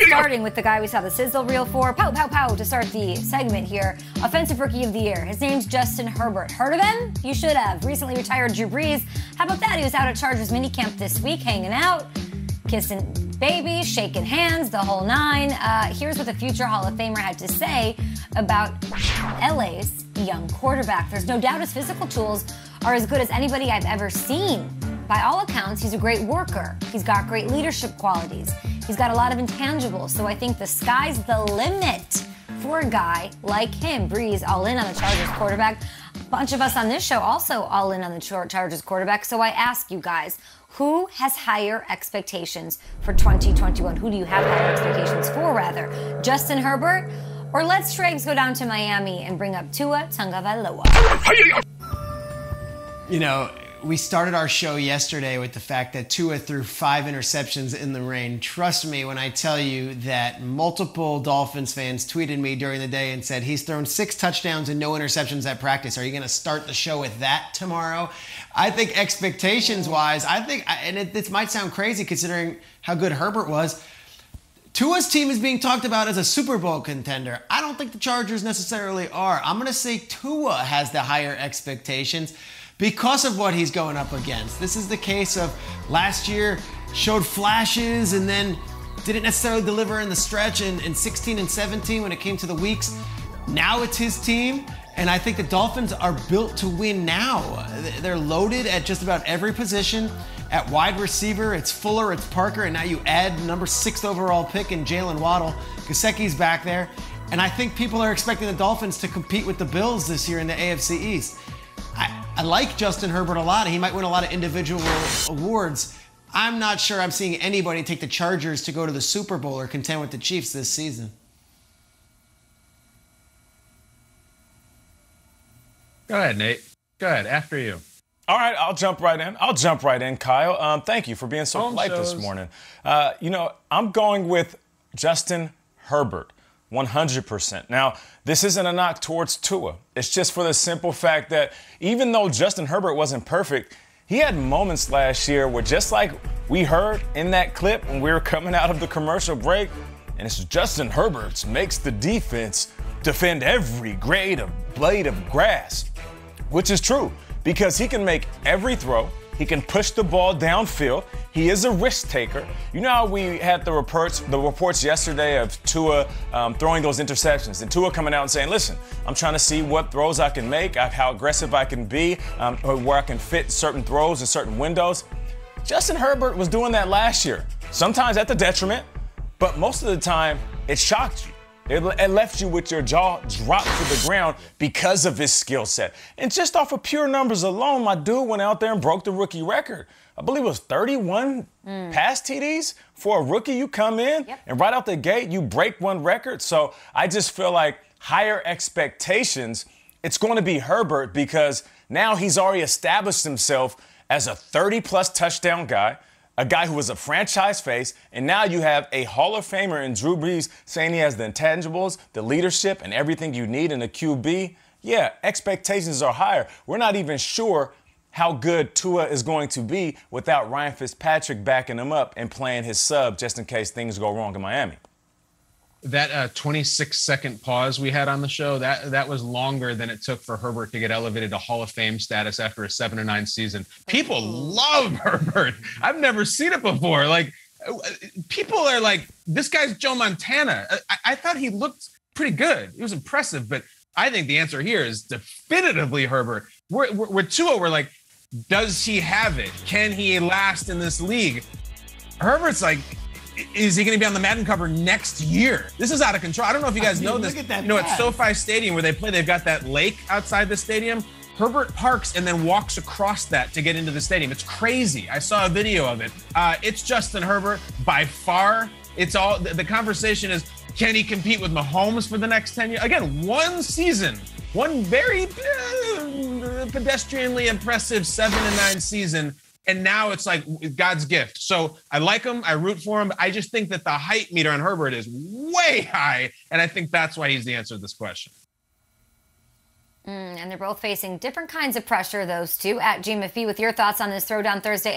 Starting with the guy we saw the sizzle reel for. Pow, pow, pow to start the segment here. Offensive Rookie of the Year. His name's Justin Herbert. Heard of him? You should have. Recently retired Drew Brees. How about that? He was out at Chargers minicamp this week, hanging out, kissing babies, shaking hands, the whole nine. Here's what the future Hall of Famer had to say about LA's young quarterback. There's no doubt his physical tools are as good as anybody I've ever seen. By all accounts, he's a great worker. He's got great leadership qualities. He's got a lot of intangibles, so I think the sky's the limit for a guy like him. Brees, all in on the Chargers quarterback. A bunch of us on this show also all in on the Chargers quarterback, so I ask you guys, who has higher expectations for 2021? Who do you have higher expectations for, rather? Justin Herbert? Or let's Trags go down to Miami and bring up Tua Tagovailoa. You know, we started our show yesterday with the fact that Tua threw 5 interceptions in the rain. Trust me when I tell you that multiple Dolphins fans tweeted me during the day and said, he's thrown 6 touchdowns and no interceptions at practice. Are you going to start the show with that tomorrow? I think expectations-wise, this might sound crazy considering how good Herbert was. Tua's team is being talked about as a Super Bowl contender. I don't think the Chargers necessarily are. I'm going to say Tua has the higher expectations because of what he's going up against. This is the case of last year showed flashes and then didn't necessarily deliver in the stretch in 16 and 17 when it came to the weeks. Now it's his team, and I think the Dolphins are built to win now. They're loaded at just about every position. At wide receiver, it's Fuller, it's Parker, and now you add number 6th overall pick in Jalen Waddle. Gesicki's back there. And I think people are expecting the Dolphins to compete with the Bills this year in the AFC East. I like Justin Herbert a lot. He might win a lot of individual awards. I'm not sure I'm seeing anybody take the Chargers to go to the Super Bowl or contend with the Chiefs this season. Go ahead, Nate. Go ahead, after you. All right, I'll jump right in. Kyle. Thank you for being so polite this morning. You know, I'm going with Justin Herbert. 100%. Now, this isn't a knock towards Tua. It's just for the simple fact that even though Justin Herbert wasn't perfect, he had moments last year where, just like we heard in that clip when we were coming out of the commercial break, and it's Justin Herbert makes the defense defend every blade of grass, which is true because he can make every throw. He can push the ball downfield. He is a risk taker. You know how we had the reports yesterday of Tua throwing those interceptions, and Tua coming out and saying, listen, I'm trying to see what throws I can make, how aggressive I can be, or where I can fit certain throws in certain windows. Justin Herbert was doing that last year, sometimes at the detriment, but most of the time it shocked you. It left you with your jaw dropped to the ground because of his skill set. And just off of pure numbers alone, my dude went out there and broke the rookie record. I believe it was 31 pass TDs for a rookie. You come in and right out the gate, you break one record. So I just feel like higher expectations, it's going to be Herbert because now he's already established himself as a 30-plus touchdown guy, a guy who was a franchise face, and now you have a Hall of Famer in Drew Brees saying he has the intangibles, the leadership, and everything you need in a QB. Yeah, expectations are higher. We're not even sure how good Tua is going to be without Ryan Fitzpatrick backing him up and playing his sub just in case things go wrong in Miami. That 26-second pause we had on the show, that was longer than it took for Herbert to get elevated to Hall of Fame status after a 7-9 season. People love Herbert. I've never seen it before. Like, people are like, this guy's Joe Montana. I thought he looked pretty good. He was impressive, but I think the answer here is definitively Herbert. We're Tua, we're like, does he have it? Can he last in this league? Herbert's like, is he going to be on the Madden cover next year? This is out of control. I don't know if you guys know this. You know, at SoFi Stadium where they play, they've got that lake outside the stadium. Herbert parks and then walks across that to get into the stadium. It's crazy. I saw a video of it. It's Justin Herbert by far. It's all the conversation is, can he compete with Mahomes for the next 10 years? Again, one season, one very pedestrianly impressive 7-9 season. And now it's like God's gift. So I like him. I root for him. I just think that the hype meter on Herbert is way high. And I think that's why he's the answer to this question. And they're both facing different kinds of pressure, those two. At GMFB with your thoughts on this Throwdown Thursday.